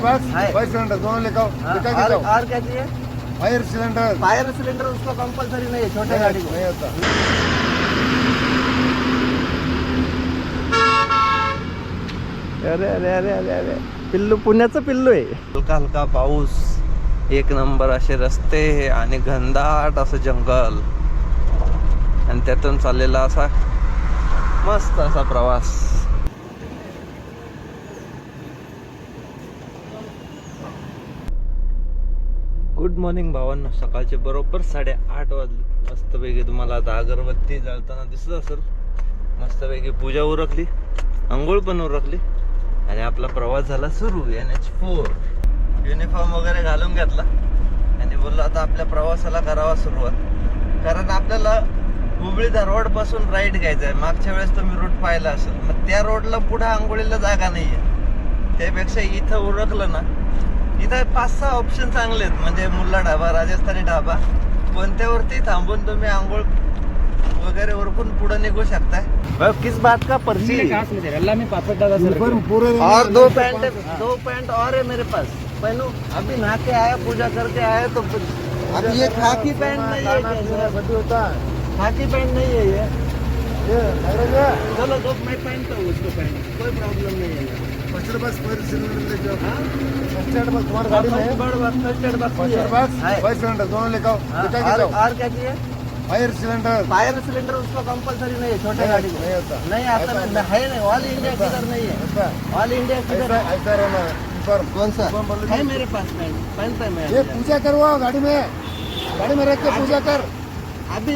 बस fire cylinder दोनों लेकर आओ। और क्या चाहिए? Fire cylinder. फायर सिलेंडर उसको कंपलसरी नहीं है, छोटे गाड़ी को नहीं होता। अरे अरे अरे अरे अरे पिल्लू, पुण्याचं पिल्लू आहे. हलका हलका पाऊस, एक नंबर असे रस्ते आणि घनदाट असं जंगल आणि त्यातून चाललेला असा मस्त असा प्रवास. गुड मॉर्निंग भावांनो. सकाळचे बरोबर 8:30 वाजले. मस्तपैकी तुम्हाला आता अगरबत्ती जळताना दिसत असेल. मस्तपैकी पूजा उरकली, अंघोळ पण उरकली आणि आपला प्रवास झाला सुरू. NH4 युनिफॉर्म वगैरे घालून घेतला आणि बोललो आता आपल्या प्रवासाला करावा सुरुवात. कारण आपल्याला हुबळी धारवाड पासून राईट घ्यायचा आहे. मागच्या वेळेस तुम्ही रूट पाहिला असेल. मग त्या रोडला पुढे आंघोळीला जागा नाहीये. त्यापेक्षा इथं उरकलं ना, इथं 5-6 ऑप्शन चांगले आहेत. म्हणजे मुल्ला ढाबा, राजस्थानी ढाबा, कोणत्यावरती थांबून तुम्ही आंघोळ वगैरे उरकून पुढे निघू शकताय. किस बात का पर्ची अल्लाह में पापड़ डाला सर पूरे और 2 पैंट और है मेरे पास. पहनू अभी नहा के आया, पूजा करके आया. तो अभी ये खाकी पैंट नहीं है, होता खाकी पैंट नहीं है ये. चलो तो मैं पहनता हूँ उसको, पैंट कोई प्रॉब्लम नहीं है. फर्स्ट बस फायर सिलेंडर लेके आओ. हाँ? फर्स्ट बस तुम्हारी गाड़ी में है. फर्स्ट बस फायर सिलेंडर दोनों लेकर आओ. और क्या चाहिए? Fire cylinder. फायर सिलेंडर उसको कंपलसरी नहीं है, छोटे गाड़ी को नहीं होता. नहीं आता है नहीं. ऑल इंडिया किधर नहीं है, ऑल इंडिया किधर. ऐसा रहना है. कौन सा है मेरे पास? पहनता है मैं. ये पूजा करवाओ गाड़ी में रख के पूजा कर. अभी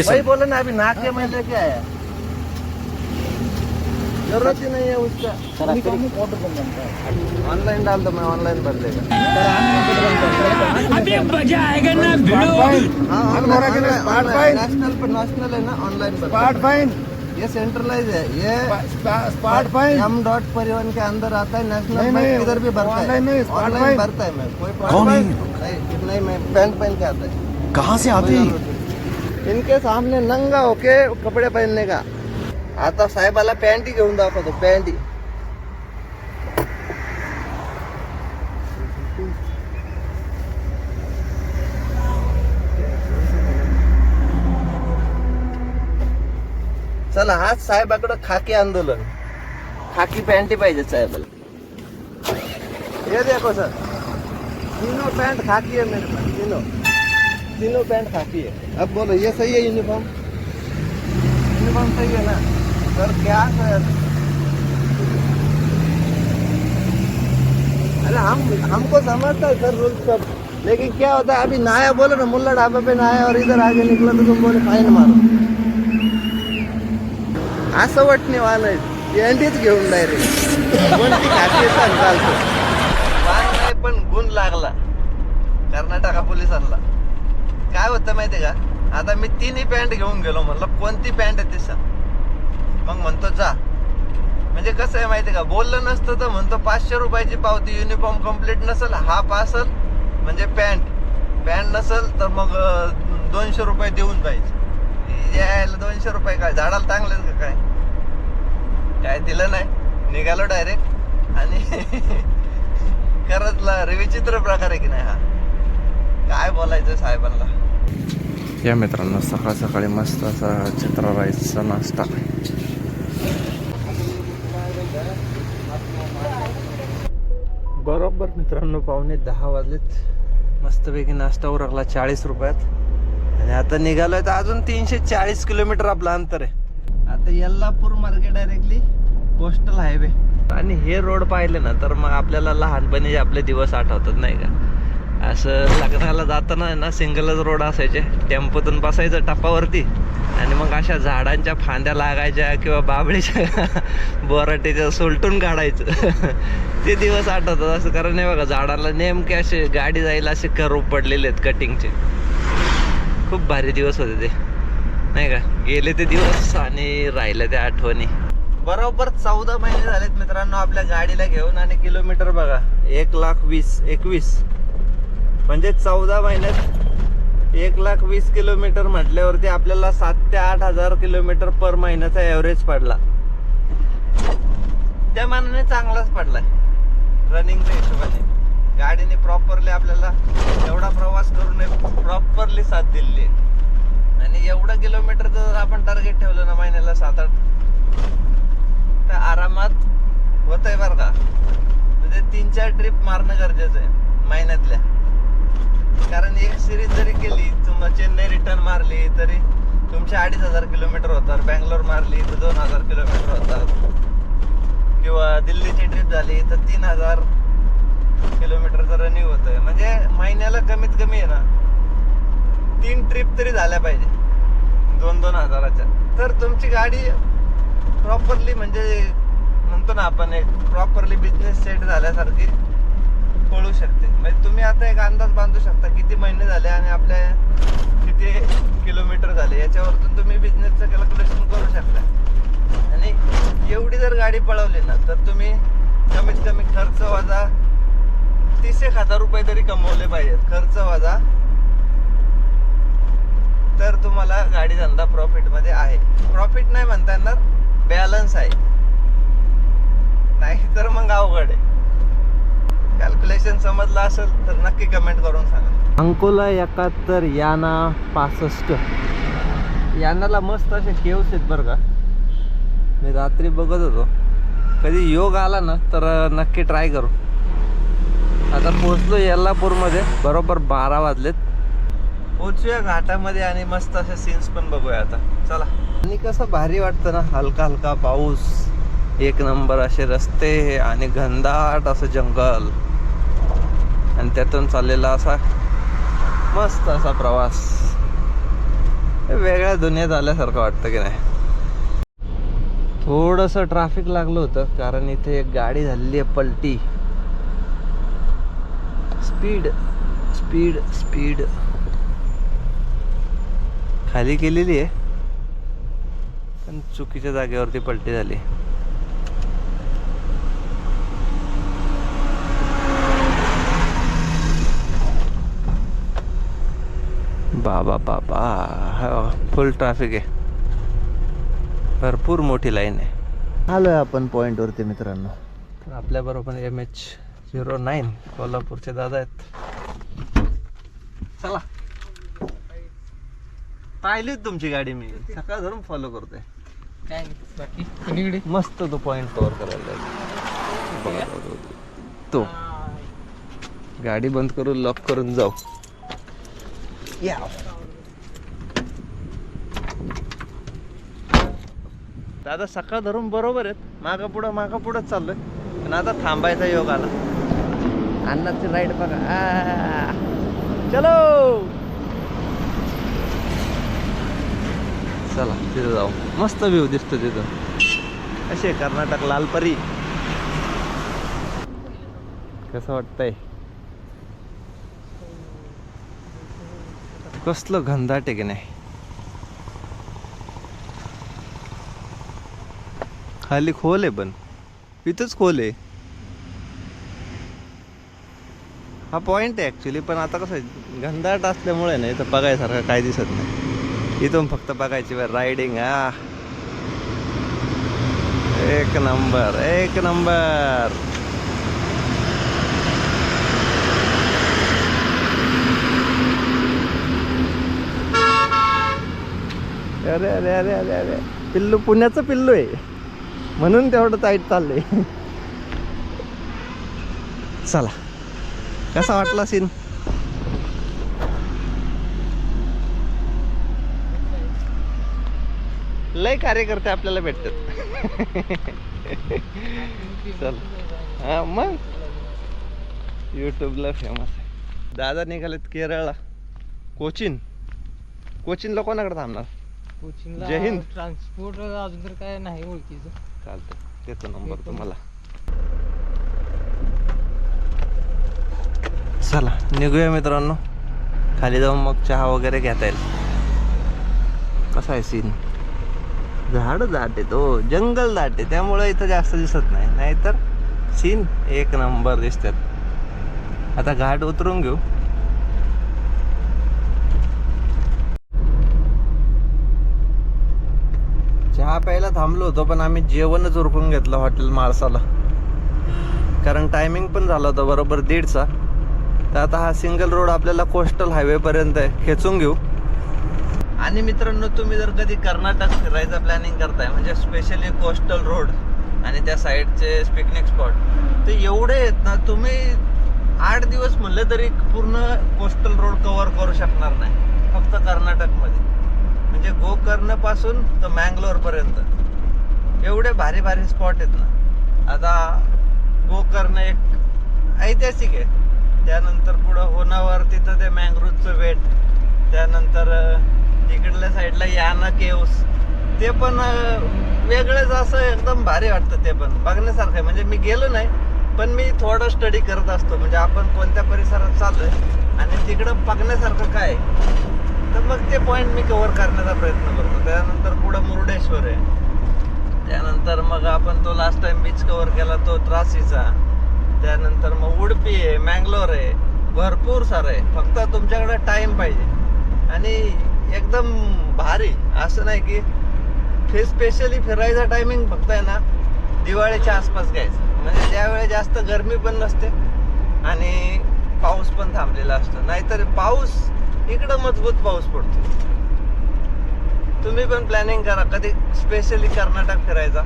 वही बोलो ना, अभी नाक के मैं लेके आया. जरूरत ही नहीं है उसका. ऑनलाइन डाल दो, मैं ऑनलाइन भर देगा. अभी मजा आएगा ना भिड़ो. नेशनल है ना, ऑनलाइन स्मार्ट फाइन. ये सेंट्रलाइज है. ये स्मार्ट फाइन M. परिवहन के अंदर आता है. नेशनल बैंक इधर भी भरता है. ऑनलाइन भरता है. मैं कोई प्रॉब्लम नहीं. मैं पैंट पहन के आता है. कहाँ से आते इनके सामने नंगा होके कपडे पहनने का. आता साहेबाला पॅन्ट ही घेऊन दाखवतो. पॅन्ट ही चला. आज साहेबाकडे खाकी आंदोलन. खाकी पॅन्ट पाहिजे साहेबाला. ये देखो सर, तीनों पैंट खाकी है मेरे पास. तीनों पैंट खाकी है. अब बोलो ये सही है? यूनिफॉर्म सही है ना सर? क्या सर, अरे हमको समझता है सर रूल्स सब. लेकिन क्या होता है, अभी नहाया बोलो ना, मुल्ला ढाबा पे नहाया और इधर आगे निकला तो तुम बोले फाइन मारो. असं वाटणे वाला पॅन्टीच घेऊन डायरेक्ट. कोणती खाकी चालतो नाही, पण गुण लागला कर्नाटका पोलिसांना. काय होतं माहितीये का, आता मी 3ही पॅन्ट घेऊन गेलो. म्हणलं कोणती पॅन्ट आहे ते सांग. मग म्हणतो जा. म्हणजे कसं आहे माहितीये का, बोललं नसतं तर म्हणतो 500 रुपयाची पावती. युनिफॉर्म कम्प्लीट नसेल, हाफ असेल म्हणजे पॅन्ट नसेल तर मग 200 रुपये देऊन पाहिजे. यायला 200 रुपये काय झाडाला चांगलेच का काय दिलं नाही. निघालो डायरेक्ट. आणि खरंच विचित्र प्रकार आहे की नाही हा. काय बोलायचं साहेबांना. या मित्रांनो, सकाळ सकाळी मस्त असा चित्रा राईसचा नाश्ता. बरोबर मित्रांनो 9:45 वाजलेत. मस्तपैकी नाश्ता उरकला 40 रुपयात. आणि आता निघालोय तर अजून 340 किलोमीटर आपलं अंतर आहे. आता यल्लापूर मार्गे डायरेक्टली कोस्टल हायवे. आणि हे रोड पाहिले ना तर मग आपल्याला लहानपणी आपले दिवस आठवतात नाही का. असं लग्नाला जाताना ना सिंगलच रोड असायचे. टेम्पोतून बसायचं टपावरती आणि मग अशा झाडांच्या फांद्या लागायच्या किंवा बाबळीच्या बोराटीच्या सोलटून काढायचं. ते दिवस आठवतात असं. कारण नाही बघा, झाडाला नेमके असे गाडी जायला असे कर्व पडलेले आहेत कटिंगचे. खूप भारी दिवस होते ते नाही का. गेले ते दिवस आणि राहिल्या त्या आठवणी. बरोबर 14 महिने झालेत मित्रांनो आपल्या गाडीला घेऊन. आणि किलोमीटर बघा 1,20,21 म्हणजे 14 महिन्यात 1,20,000 किलोमीटर म्हटल्यावरती आपल्याला 7,000 ते 8,000 किलोमीटर पर महिन्याचा ॲव्हरेज पडला. त्या मानाने चांगलाच पडलाय. रनिंगच्या हिशोबाने गाडीने प्रॉपरली आपल्याला एवढा प्रवास करून प्रॉपरली साथ दिलेली आहे. आणि एवढं किलोमीटरचं जर आपण टार्गेट ठेवलं ना महिन्याला 7-8 तर आरामात होत आहे बरं का. म्हणजे 3-4 ट्रिप मारणं गरजेचं आहे महिन्यातल्या. कारण एक सिरीज जरी केली, तुम्हाला चेन्नई रिटर्न मारली तरी तुमचे 2500 किलोमीटर होतात. बँगलोर मारली तर 2000 किलोमीटर होतात. किंवा दिल्लीची ट्रिप झाली तर 3000 किलोमीटरचं रनिंग होत आहे. म्हणजे महिन्याला कमीत कमी आहे ना 3 ट्रिप तरी झाल्या पाहिजे 2-2 हजाराच्या. तर तुमची गाडी प्रॉपरली म्हणजे म्हणतो ना आपण एक प्रॉपरली बिझनेस सेट झाल्यासारखी पळू शकते. म्हणजे तुम्ही आता एक अंदाज बांधू शकता किती महिने झाले आणि आपल्या किती किलोमीटर झाले, याच्यावरतून तुम्ही बिझनेसचं कॅल्क्युलेशन करू शकता. आणि एवढी जर गाडी पळवली ना तर तुम्ही कमीत कमी खर्च वजा 30,000 रुपये तरी कमवले पाहिजेत. खर्च वजा तर तुम्हाला गाडी धंदा प्रॉफिटमध्ये आहे. प्रॉफिट नाही म्हणता येणार, बॅलन्स आहे. नाही तर मग अवघड आहे. कॅल्क्युलेशन समजलं असेल तर नक्की कमेंट करून सांगा. अंकोला 71 याना 65. यानाला मस्त असे केव्स आहेत बरं का. मी रात्री बघत होतो, कधी योग आला ना तर नक्की ट्राय करू. आता पोहोचलो येल्लापूरमध्ये, बरोबर 12 वाजलेत. पोहोचूया घाटामध्ये आणि मस्त असे सीन्स पण बघूया आता. चला. आणि कसं भारी वाटतं ना, हलका हलका पाऊस, एक नंबर असे रस्ते आणि घनदाट असं जंगल आणि त्यातून चाललेला असा मस्त असा प्रवास. वेगळ्या दुनियेत आल्यासारखं वाटतं की नाही. थोडंसं ट्रॅफिक लागलं होतं कारण इथे एक गाडी झालेली आहे पलटी. स्पीड स्पीड स्पीड खाली केलेली आहे पण चुकीच्या जागेवरती पलटी झाली. बाबा बाबा फुल ट्रॅफिक आहे, भरपूर मोठी लाईन आहे. आलोय आपण पॉइंट वरती मित्रांनो. तर आपल्या बरोबर MH09 कोल्हापूरचे दादा आहेत. चला. पाहिली तुमची गाडी मी सकाळ धरून फॉलो करतोय. काय बाकी कोणीकडे मस्त तो पॉइंट कव्हर करायला तो. गाडी बंद करून लॉक करून जाऊ. या दादा सकाळ धरून बरोबर आहेत, मागं पुढंच चाललोय. पण आता थांबायचा योग आला. अन्नाची राईड बघा. चलो चला तिथं जाऊ. मस्त व्ह्यू दिसतो तिथं. असे कर्नाटक लालपरी. कसं वाटतंय? कसलं घनदाट आहे की नाही. खाली खोल आहे पण इथंच खोल आहे. हा पॉइंट आहे ऍक्च्युली. पण आता कसं आहे घनदाट असल्यामुळे ना इथं बघायसारखं काय दिसत नाही. इथून फक्त बघायची वेळ रायडिंग. एक नंबर एक नंबर. अरे अरे अरे अरे अरे पिल्लू पुण्याचं पिल्लू आहे म्हणून तेवढं टाईट चाललंय. चला. कसा वाटला सीन? लय कार्यकर्ते आपल्याला भेटतात. चल. हा मग यूट्यूबला फेमस आहे. दादा निघालेत केरळला. कोचीनला कोणाकडे थांबणार? कोचिंगला जय हिंद. ट्रान्सपोर्ट अजून तर काय नाही ओळखीचं. चालतं, देतो नंबर तुम्हाला. चला निघूया मित्रांनो. खाली जाऊन मग चहा वगैरे घेता येईल. कसा आहे सीन? झाड दाट आहे, तो जंगल दाट आहे, त्यामुळे इथं जास्त दिसत नाही. नाहीतर सीन एक नंबर दिसतात. आता घाट उतरून घेऊ. चहा प्यायला थांबलो होतो पण आम्ही जेवणच उरकून घेतलं हॉटेल माळसाला. कारण टायमिंग पण झाला होता बरोबर 1:30चा. तर आता हा सिंगल रोड आपल्याला कोस्टल हायवेपर्यंत आहे, खेचून घेऊ. आणि मित्रांनो, तुम्ही जर कधी कर्नाटक फिरायचं प्लॅनिंग करताय, म्हणजे स्पेशली कोस्टल रोड आणि त्या साईडचे पिकनिक स्पॉट, ते एवढे आहेत ना, तुम्ही 8 दिवस म्हणले तरी पूर्ण कोस्टल रोड कव्हर करू शकणार नाही फक्त कर्नाटकमध्ये. म्हणजे गोकर्ण पासून तर मँगलोर पर्यंत एवढे भारी भारी स्पॉट आहेत ना. आता गोकर्ण एक ऐतिहासिक आहे, त्यानंतर पुढं होनावर तिथं ते मँग्रोवचं बेट, त्यानंतर इकडल्या साईडला याना केव्स, ते पण वेगळंच असं एकदम भारी वाटतं. ते पण बघण्यासारखं आहे. म्हणजे मी गेलो नाही, पण मी थोडं स्टडी करत असतो, म्हणजे आपण कोणत्या परिसरात चाललोय आणि तिकडं बघण्यासारखं काय, तर मग ते पॉईंट मी कव्हर करण्याचा प्रयत्न करतो. त्यानंतर पुढं मुरुडेश्वर आहे, त्यानंतर मग आपण तो लास्ट टाइम बीच कव्हर केला तो त्रासीचा, त्यानंतर मग उडपी आहे, मँगलोर आहे, भरपूर सारं आहे. फक्त तुमच्याकडे टाइम पाहिजे आणि एकदम भारी. असं नाही की स्पेशली फिरायचा टायमिंग फक्त आहे ना दिवाळीच्या आसपास घ्यायचं, म्हणजे त्यावेळी जास्त गरमी पण नसते आणि पाऊस पण थांबलेला असतो. नाहीतर पाऊस इकडं मजबूत पाऊस पडतो. तुम्ही पण प्लॅनिंग करा कधी स्पेशली कर्नाटक फिरायचा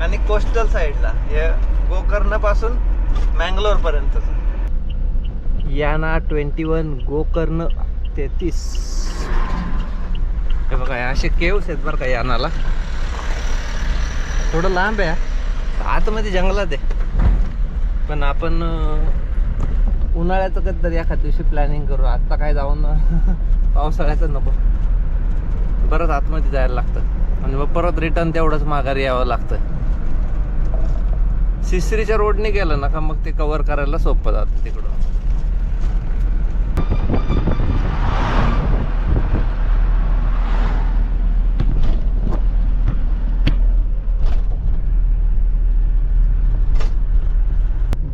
आणि कोस्टल साईडला, हे गोकर्ण पासून मँगलोर पर्यंत. याना 21, गोकर्ण 33. हे बघा, असे केव्स आहेत बरं का यानाला. थोडं लांब आहे, आतमध्ये जंगलात आहे. पण आपण उन्हाळ्याचं कधीतरी एखाद दिवशी प्लॅनिंग करू. आत्ता काय जाऊन पावसाळ्याचं नको, परत आतमध्ये जायला लागतं आणि मग परत रिटर्न तेवढंच माघारी यावं लागतं. सिसरीच्या रोडने गेलं ना का मग ते कव्हर करायला सोपं जातं तिकडून.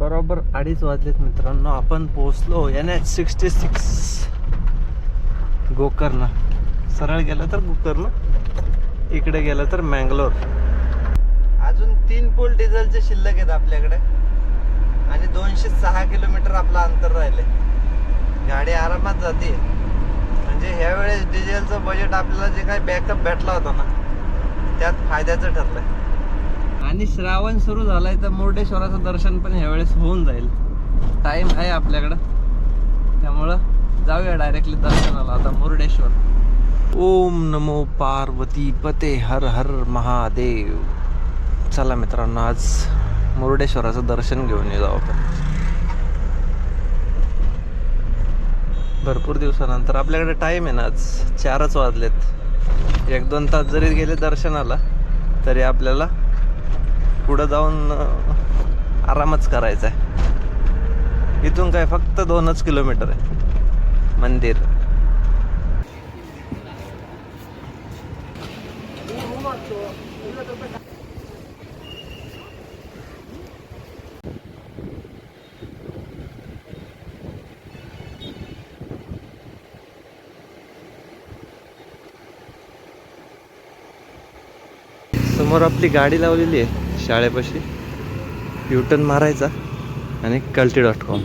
बरोबर 2:30 वाजलेत मित्रांनो. आपण पोहोचलो NH66 गोकर्ण. सरळ गेलं तर गोकर्ण, इकडे गेलं तर मँगलोर. अजून 3 पूल डिझेलचे शिल्लक आहेत आपल्याकडे आणि 206 किलोमीटर आपलं अंतर राहिले. गाडी आरामात जाते. म्हणजे ह्या वेळेस डिझेलचं बजेट आपल्याला जे काही बॅकअप भेटला होता ना, त्यात फायद्याचं ठरलंय. आणि श्रावण सुरू झालाय तर मुरुडेश्वराचं दर्शन पण ह्यावेळेस होऊन जाईल. टाइम आहे आपल्याकडं, त्यामुळं जाऊया डायरेक्टली दर्शनाला आता मुरुडेश्वर. ओम नमो पार्वती पते हर हर महादेव. चला मित्रांनो, आज मुरुडेश्वराचं दर्शन घेऊन जाऊ आपण. भरपूर दिवसानंतर आपल्याकडे टाइम आहे ना. आज 4च वाजलेत. 1-2 तास जरी गेले दर्शनाला तरी आपल्याला पुढं जाऊन आरामच करायचा आहे. इथून काय फक्त 2च किलोमीटर आहे मंदिर. समोर आपली गाडी लावलेली आहे शाळेपाशी. युटर्न मारायचा आणि कल्टी.com.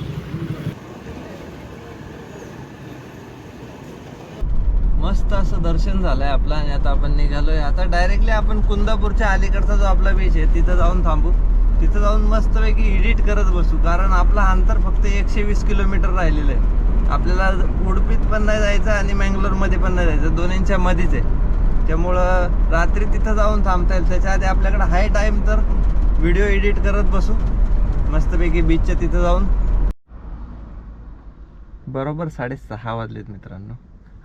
मस्त असं दर्शन झालंय आपलं आणि आता आपण निघालोय. आता डायरेक्टली आपण कुंदापूरच्या अलीकडचा जो आपला बीच आहे तिथं जाऊन थांबू. तिथं जाऊन मस्तपैकी एडिट करत बसू, कारण आपलं अंतर फक्त 120 किलोमीटर राहिलेलं आहे. आपल्याला उडपीत पण नाही जायचं आणि मँगलोरमध्ये पण नाही जायचं, दोन्हींच्या मध्येच आहे. त्यामुळं रात्री तिथं जाऊन थांबता येईल. त्याच्या आधी आपल्याकडे हाय टाईम तर व्हिडिओ एडिट करत बसू मस्तपैकी बीचच्या तिथं जाऊन. बरोबर 6:30 वाजलेत मित्रांनो.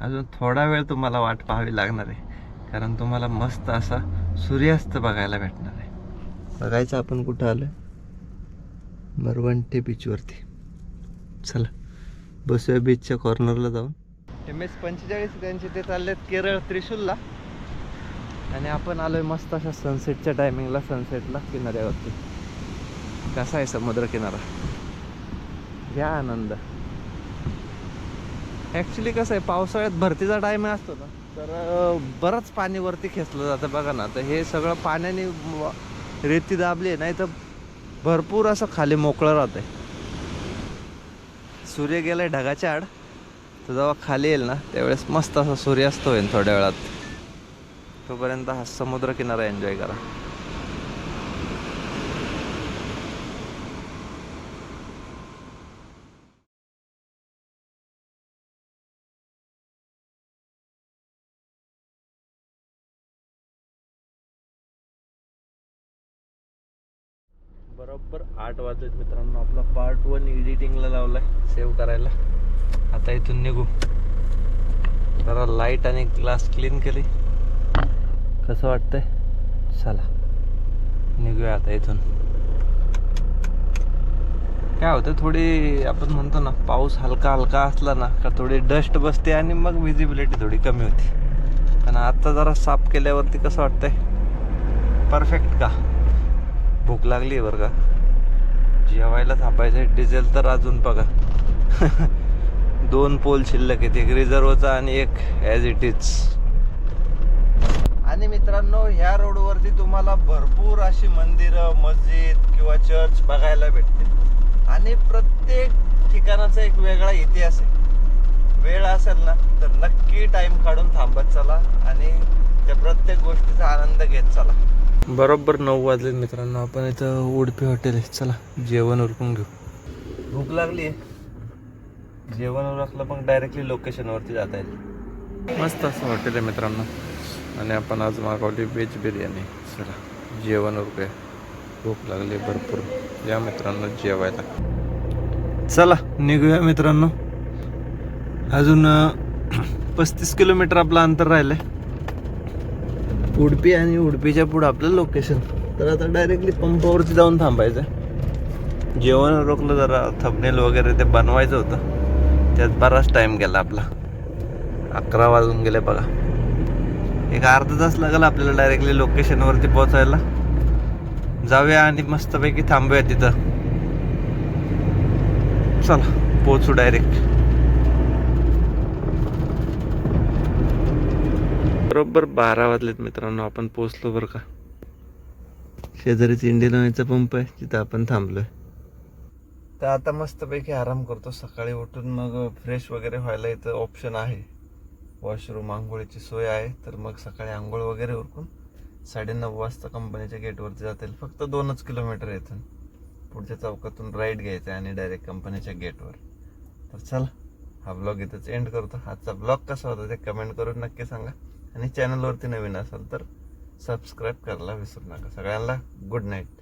अजून थोडा वेळ तुम्हाला वाट पाहावी लागणार आहे, कारण तुम्हाला मस्त असा सूर्यास्त बघायला भेटणार आहे. बघायचं आपण कुठं आलोय, मरवंटे बीचवरती. चला बसूया बीचच्या कॉर्नरला जाऊन. MS45 त्यांचे ते चाललेत केरळ त्रिशूलला आणि आपण आलोय मस्त अशा सनसेटच्या टायमिंगला, सनसेटला किनाऱ्यावरती. कसा आहे समुद्र किनारा, घ्या आनंद. ॲक्च्युली कसं आहे, पावसाळ्यात भरतीचा टाईम असतो ना, तर बरंच पाणी वरती खेचलं जातं. बघा ना, तर हे सगळं पाण्याने रेती दाबली आहे, नाही तर भरपूर असं खाली मोकळं राहतंय. सूर्य गेलाय ढगाच्या आड, तर जेव्हा खाली येईल ना त्यावेळेस मस्त असा सूर्यास्त होईल थोड्या वेळात. तोपर्यंत हा समुद्र किनारा एन्जॉय करा. बरोबर 8 वाजलेत मित्रांनो. आपला पार्ट 1 एडिटिंगला लावलाय, सेव्ह करायला. आता इथून निघू. जरा लाईट आणि ग्लास क्लीन केली. कसं वाटतंय? चला निघूया आता इथून. काय होतं, थोडी आपण म्हणतो ना पाऊस हलका हलका असला ना का थोडी डस्ट बसते आणि मग विजिबिलिटी थोडी कमी होती. पण आता जरा साफ केल्यावरती कसं वाटतंय? परफेक्ट का? भूक लागली आहे बरं का. जेवायला थांबायचं. डिझेल तर अजून बघा 2 पोल शिल्लक आहेत, एक रिझर्वचा आणि एक ॲज इट इज. आणि मित्रांनो ह्या रोडवरती तुम्हाला भरपूर अशी मंदिरं, मस्जिद किंवा चर्च बघायला भेटतील. आणि प्रत्येक ठिकाणाचा एक वेगळा इतिहास आहे. वेळ असेल ना तर नक्की टाइम काढून थांबत चला आणि त्या प्रत्येक गोष्टीचा आनंद घेत चला. बरोबर 9 वाजले मित्रांनो. आपण इथं उडपी हॉटेल आहे. चला जेवण उरकून घेऊ. भूक लागली आहे. जेवण उरकलं मग डायरेक्टली लोकेशनवरती जाता येईल. मस्त असं हॉटेल आहे मित्रांनो. आणि आपण आज मागवली व्हेज बिर्याणी. चला जेवण उरकूया. भूक लागली भरपूर. या मित्रांनो जेवायला. चला निघूया मित्रांनो. अजून 35 किलोमीटर आपलं अंतर राहिलंय. उडपी आणि उडपीच्या पुढं आपलं लोकेशन. तर आता डायरेक्टली पंपावरती जाऊन थांबायचं. जेवण रोखलं, जरा थंबनेल वगैरे ते बनवायचं होतं, त्यात बराच टाइम गेला आपला. 11 वाजून गेले बघा. एक अर्धा तास लागेल आपल्याला डायरेक्टली लोकेशनवरती पोहोचायला. जाऊया आणि मस्तपैकी थांबूया तिथं. चला पोहोचू डायरेक्ट. बरोबर 12 वाजलेत मित्रांनो. आपण पोहोचलो बरं का. शेजारीच इंडियन ऑइलचा पंप आहे, तिथं आपण थांबलोय. तर आता मस्तपैकी आराम करतो. सकाळी उठून मग फ्रेश वगैरे व्हायला इथं ऑप्शन आहे. वॉशरूम, आंघोळीची सोय आहे. तर मग सकाळी आंघोळ वगैरे उरकून 9:30 वाजता कंपनीच्या गेटवरती जाता येईल. फक्त 2च किलोमीटर इथून. पुढच्या चौकातून राईट घ्यायचं आणि डायरेक्ट कंपनीच्या गेटवर. तर चला हा ब्लॉग इथंच एंड करतो. आजचा ब्लॉग कसा होता ते कमेंट करून नक्की सांगा. आणि चॅनलवरती नवीन असाल तर सबस्क्राईब करायला विसरू नका. सगळ्यांना गुड नाईट.